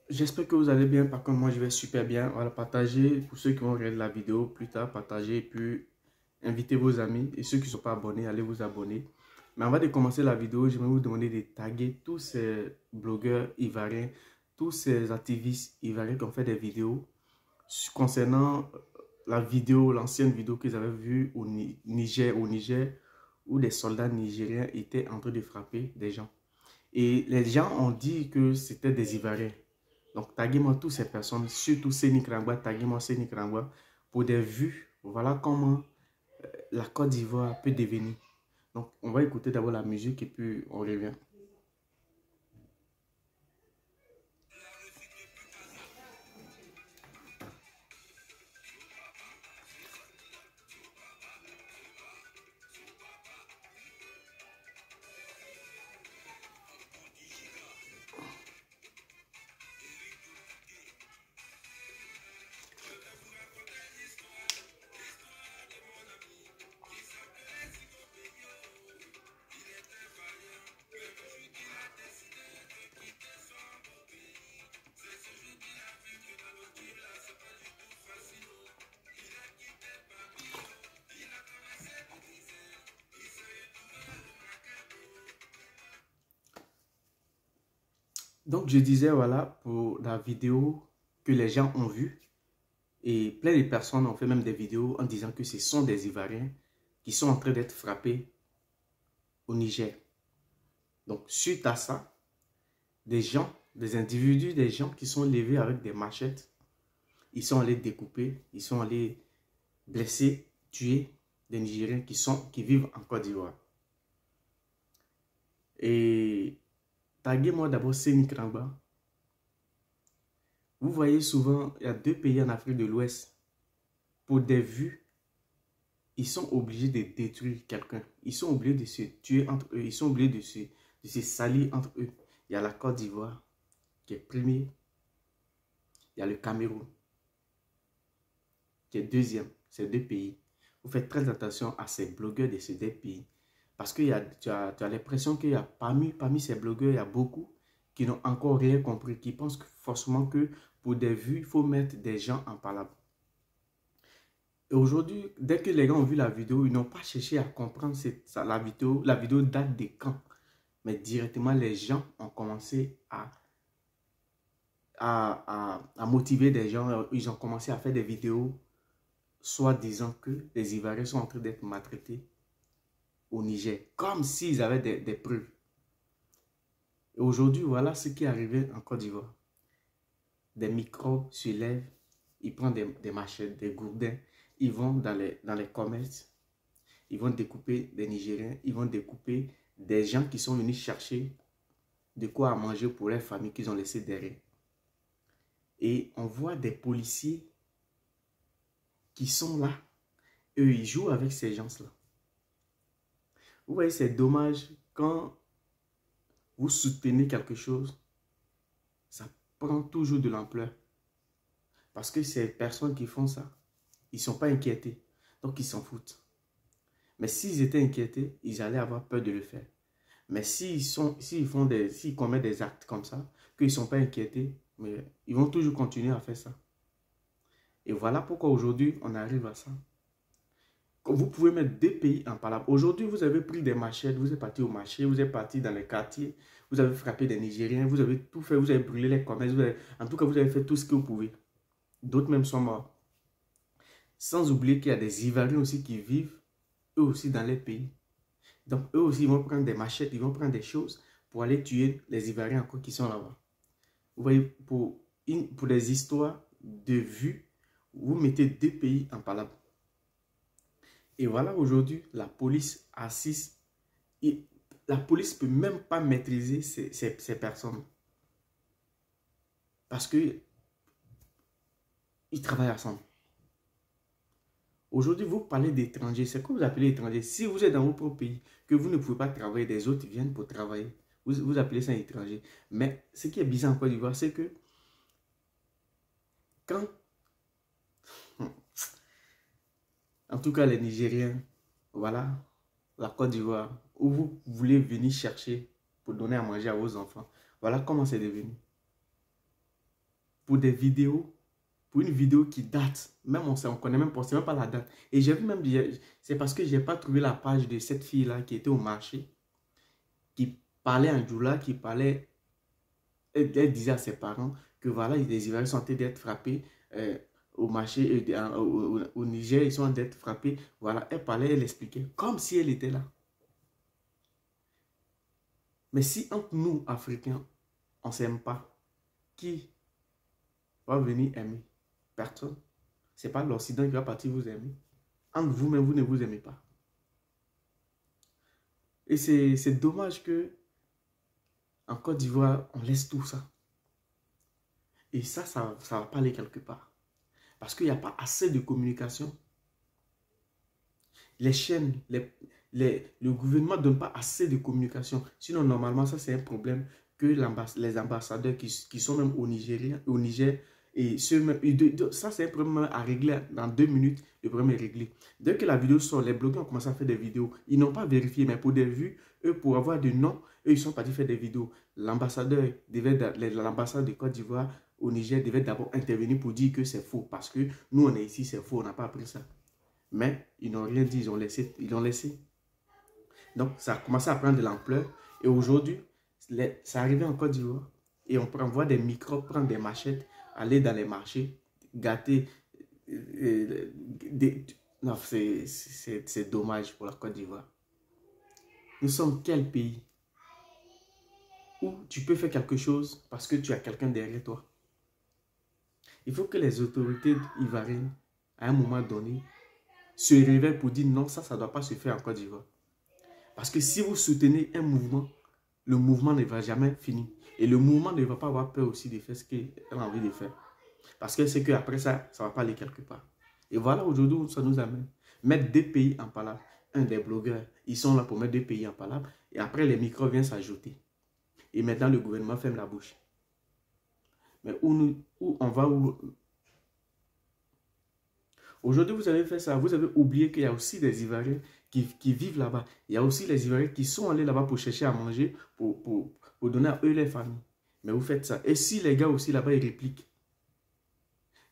J'espère que vous allez bien. Par contre, moi, je vais super bien. Voilà, partagez pour ceux qui vont regarder la vidéo plus tard. Partagez et puis invitez vos amis. Et ceux qui ne sont pas abonnés, allez vous abonner. Mais avant de commencer la vidéo, j'aimerais vous demander de taguer tous ces blogueurs ivoiriens, tous ces activistes ivoiriens qui ont fait des vidéos concernant la vidéo, l'ancienne vidéo qu'ils avaient vue au Niger, où des soldats nigériens étaient en train de frapper des gens. Et les gens ont dit que c'était des Ivoiriens. Donc, taguez-moi toutes ces personnes, surtout ces Nicaragua, taguez-moi ces Nicaragua pour des vues. Voilà comment la Côte d'Ivoire peut devenir. Donc, on va écouter d'abord la musique et puis on revient. Donc, je disais, voilà, pour la vidéo que les gens ont vue, et plein de personnes ont fait même des vidéos en disant que ce sont des Ivoiriens qui sont en train d'être frappés au Niger. Donc, suite à ça, des gens, des individus, des gens qui sont levés avec des machettes, ils sont allés découper, ils sont allés blesser, tuer des Nigériens qui vivent en Côte d'Ivoire. Et taguez-moi d'abord Sénikramba. Vous voyez souvent, il y a deux pays en Afrique de l'Ouest. Pour des vues, ils sont obligés de détruire quelqu'un. Ils sont obligés de se tuer entre eux. Ils sont obligés de se salir entre eux. Il y a la Côte d'Ivoire qui est premier. Il y a le Cameroun qui est deuxième. Ces deux pays. Vous faites très attention à ces blogueurs de ces deux pays. Parce que tu as l'impression qu'il y a parmi ces blogueurs, il y a beaucoup qui n'ont encore rien compris, qui pensent forcément que pour des vues, il faut mettre des gens en parole. Et aujourd'hui, dès que les gens ont vu la vidéo, ils n'ont pas cherché à comprendre la vidéo. La vidéo date de quand. Mais directement, les gens ont commencé à motiver des gens. Ils ont commencé à faire des vidéos, soit disant que les Ivoiriens sont en train d'être maltraités au Niger, comme s'ils avaient des preuves. Et aujourd'hui, voilà ce qui est arrivé en Côte d'Ivoire. Des microbes se lèvent, ils prennent des machettes, des gourdins, ils vont dans les commerces, ils vont découper des Nigériens, ils vont découper des gens qui sont venus chercher de quoi manger pour leurs familles qu'ils ont laissées derrière. Et on voit des policiers qui sont là. Eux, ils jouent avec ces gens-là. Vous voyez, c'est dommage quand vous soutenez quelque chose, ça prend toujours de l'ampleur. Parce que ces personnes qui font ça, ils ne sont pas inquiétés. Donc, ils s'en foutent. Mais s'ils étaient inquiétés, ils allaient avoir peur de le faire. Mais s'ils commettent des actes comme ça, qu'ils ne sont pas inquiétés, mais ils vont toujours continuer à faire ça. Et voilà pourquoi aujourd'hui, on arrive à ça. Vous pouvez mettre deux pays en parole. Aujourd'hui, vous avez pris des machettes, vous êtes parti au marché, vous êtes parti dans les quartiers, vous avez frappé des Nigériens, vous avez tout fait, vous avez brûlé les commerces, en tout cas, vous avez fait tout ce que vous pouvez. D'autres même sont morts. Sans oublier qu'il y a des Ivoiriens aussi qui vivent, eux aussi, dans les pays. Donc, eux aussi, ils vont prendre des machettes, ils vont prendre des choses pour aller tuer les Ivoiriens encore qui sont là-bas. Vous voyez, pour des histoires de vues, vous mettez deux pays en parole. Et voilà, aujourd'hui, la police assiste. Et la police ne peut même pas maîtriser ces personnes. Parce qu'ils travaillent ensemble. Aujourd'hui, vous parlez d'étrangers. C'est quoi vous appelez étrangers? Si vous êtes dans votre propre pays, que vous ne pouvez pas travailler, des autres viennent pour travailler. Vous appelez ça étranger. Mais ce qui est bizarre en Côte d'Ivoire, c'est que quand, en tout cas les Nigériens, voilà, la Côte d'Ivoire, où vous voulez venir chercher pour donner à manger à vos enfants, voilà comment c'est devenu. pour des vidéos, pour une vidéo qui date. Même on ne connaît même pas, c'est même pas la date. Et j'ai vu même, c'est parce que je n'ai pas trouvé la page de cette fille-là qui était au marché, qui parlait en djoula, qui parlait, elle disait à ses parents que voilà, les Ivoiriens sont en train d'être frappés au marché, au Niger, ils sont en train d'être frappés. Voilà, elle parlait, elle expliquait, comme si elle était là. Mais si entre nous, Africains, on ne s'aime pas, qui va venir aimer? Personne. Ce n'est pas l'Occident qui va partir vous aimer. Entre vous-même, vous ne vous aimez pas. Et c'est dommage que en Côte d'Ivoire, on laisse tout ça. Et ça ne va pas aller quelque part. Parce qu'il n'y a pas assez de communication. Les chaînes, le gouvernement ne donne pas assez de communication. Sinon, normalement, ça c'est un problème que les ambassadeurs qui sont même au Niger, et ça c'est un problème à régler dans 2 minutes. Le problème est réglé. Dès que la vidéo sort, les blogueurs ont commencé à faire des vidéos. Ils n'ont pas vérifié, mais pour des vues, eux, pour avoir des noms, eux, ils sont partis faire des vidéos. L'ambassade de Côte d'Ivoire au Niger devait d'abord intervenir pour dire que c'est faux. Parce que nous, on est ici, c'est faux, on n'a pas appris ça. Mais ils n'ont rien dit, ils l'ont laissé. Donc, ça a commencé à prendre de l'ampleur. Et aujourd'hui, ça arrivé en Côte d'Ivoire. Et on voit des microbes prendre des machettes, aller dans les marchés, gâter. Non, c'est dommage pour la Côte d'Ivoire. Nous sommes quel pays où tu peux faire quelque chose parce que tu as quelqu'un derrière toi? Il faut que les autorités ivoiriennes, à un moment donné, se réveillent pour dire non, ça ne doit pas se faire en Côte d'Ivoire. Parce que si vous soutenez un mouvement, le mouvement ne va jamais finir. Et le mouvement ne va pas avoir peur aussi de faire ce qu'il a envie de faire. Parce que c'est qu'après ça, ça ne va pas aller quelque part. Et voilà aujourd'hui où ça nous amène. Mettre 2 pays en palabre. Un des blogueurs, ils sont là pour mettre 2 pays en palabre. Et après, les micros viennent s'ajouter. Et maintenant, le gouvernement ferme la bouche. Mais où on va où? Aujourd'hui, vous avez fait ça. Vous avez oublié qu'il y a aussi des Ivoiriens qui vivent là-bas. Il y a aussi les Ivoiriens qui sont allés là-bas pour chercher à manger, pour donner à eux les familles. Mais vous faites ça. Et si les gars aussi là-bas, ils répliquent.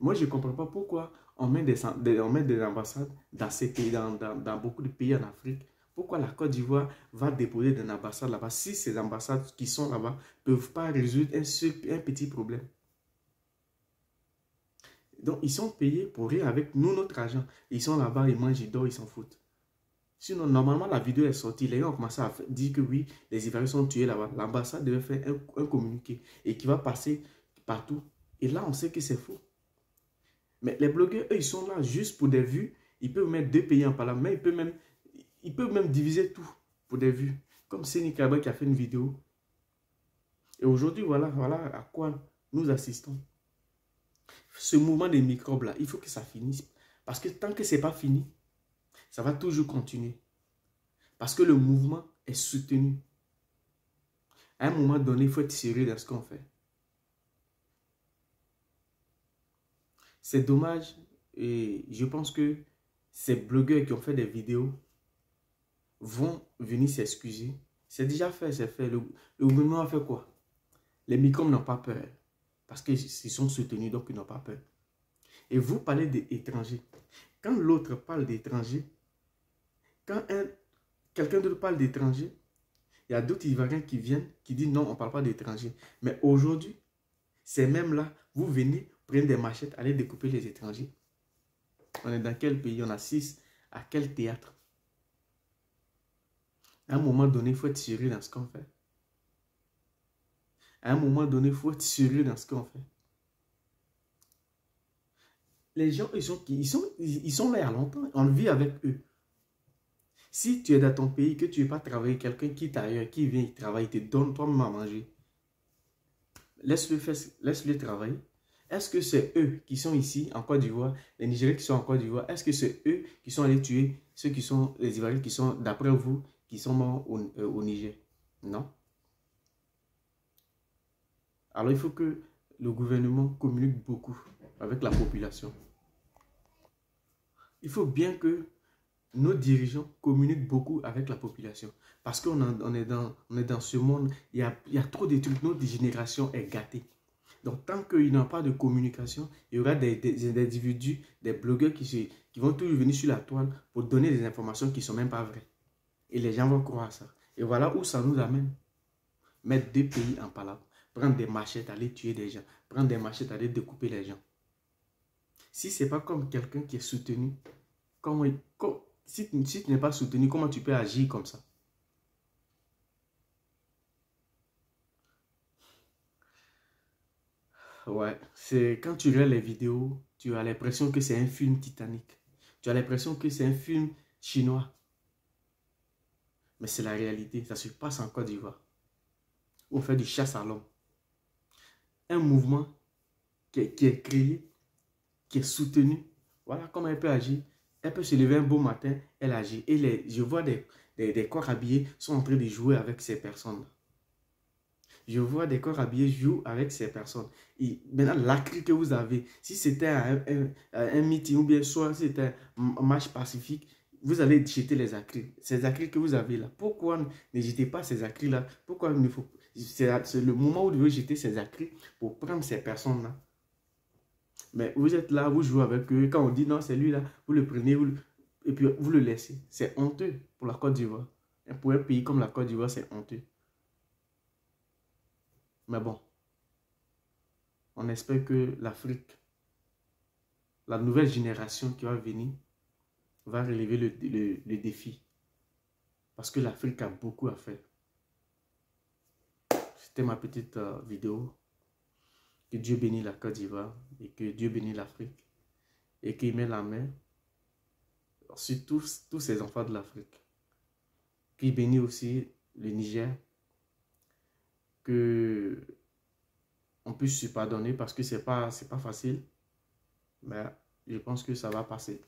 Moi, je ne comprends pas pourquoi on met des ambassades dans ces pays, dans beaucoup de pays en Afrique. Pourquoi la Côte d'Ivoire va déposer des ambassades là-bas si ces ambassades qui sont là-bas ne peuvent pas résoudre un petit problème? Donc, ils sont payés pour rien avec nous, notre argent. Ils sont là-bas, ils mangent, ils dorment, ils s'en foutent. Sinon, normalement, la vidéo est sortie. Les gens ont commencé à dire que oui, les Ivoiriens sont tués là-bas. L'ambassade devait faire un communiqué et qui va passer partout. Et là, on sait que c'est faux. Mais les blogueurs, eux, ils sont là juste pour des vues. Ils peuvent mettre 2 pays en parlant, mais ils peuvent même diviser tout pour des vues. Comme Seni Kaba qui a fait une vidéo. Et aujourd'hui, voilà à quoi nous assistons. Ce mouvement des microbes là, il faut que ça finisse. Parce que tant que ce n'est pas fini, ça va toujours continuer. Parce que le mouvement est soutenu. À un moment donné, il faut être sérieux dans ce qu'on fait. C'est dommage et je pense que ces blogueurs qui ont fait des vidéos vont venir s'excuser. C'est déjà fait, c'est fait. Le gouvernement a fait quoi? Les microbes n'ont pas peur. Parce qu'ils sont soutenus, donc ils n'ont pas peur. Et vous parlez d'étrangers. Quand l'autre parle d'étrangers, quand quelqu'un d'autre parle d'étrangers, il y a d'autres Ivoiriens qui viennent, qui disent non, on ne parle pas d'étrangers. Mais aujourd'hui, ces mêmes-là, vous venez, prenez des machettes, allez découper les étrangers. On est dans quel pays? On assiste à quel théâtre? À un moment donné, il faut être sérieux dans ce qu'on fait. À un moment donné, il faut être sérieux dans ce qu'on fait. Les gens, ils sont là il y a longtemps. On vit avec eux. Si tu es dans ton pays, que tu ne veux pas travailler, quelqu'un qui est ailleurs, qui vient travailler, te donne toi-même à manger. Laisse-le travailler. Est-ce que c'est eux qui sont ici en Côte d'Ivoire, les Nigériens qui sont en Côte d'Ivoire, est-ce que c'est eux qui sont allés tuer ceux qui sont les Ivoiriens qui sont, d'après vous, qui sont morts au Niger? Non. Alors il faut que le gouvernement communique beaucoup avec la population. Il faut bien que nos dirigeants communiquent beaucoup avec la population. Parce qu'on est dans ce monde, il y a trop de trucs, notre génération est gâtée. Donc, tant qu'il n'y a pas de communication, il y aura des individus, des blogueurs qui vont toujours venir sur la toile pour donner des informations qui ne sont même pas vraies. Et les gens vont croire ça. Et voilà où ça nous amène. Mettre deux pays en palabre. Prendre des machettes, aller tuer des gens. Prendre des machettes, aller découper les gens. Si ce n'est pas comme quelqu'un qui est soutenu, si tu n'es pas soutenu, comment tu peux agir comme ça? Ouais, c'est quand tu regardes les vidéos, tu as l'impression que c'est un film Titanic. Tu as l'impression que c'est un film chinois. Mais c'est la réalité, ça se passe en Côte d'Ivoire. On fait du chasse à l'homme. Un mouvement qui est créé, qui est soutenu. Voilà comment elle peut agir. Elle peut se lever un beau matin, elle agit. Et je vois des corps habillés sont en train de jouer avec ces personnes. Je vois des corps habillés jouer avec ces personnes. Et maintenant, la cri que vous avez, si c'était un meeting ou bien soit c'était un match pacifique, vous allez jeter les acryles. Ces acryles que vous avez là, pourquoi ne jetez pas ces acryles là? Pourquoi il ne faut... C'est le moment où vous devez jeter ces acryles pour prendre ces personnes là. Mais vous êtes là, vous jouez avec eux. Quand on dit non, c'est lui là, vous le prenez et puis vous le laissez. C'est honteux pour la Côte d'Ivoire. Et pour un pays comme la Côte d'Ivoire, c'est honteux. Mais bon, on espère que l'Afrique, la nouvelle génération qui va venir, va relever le défi. Parce que l'Afrique a beaucoup à faire. C'était ma petite vidéo. Que Dieu bénisse la Côte d'Ivoire et que Dieu bénisse l'Afrique. Et qu'il met la main sur tous ces enfants de l'Afrique. Qu'il bénisse aussi le Niger. Que on puisse se pardonner parce que c'est pas facile. Mais je pense que ça va passer.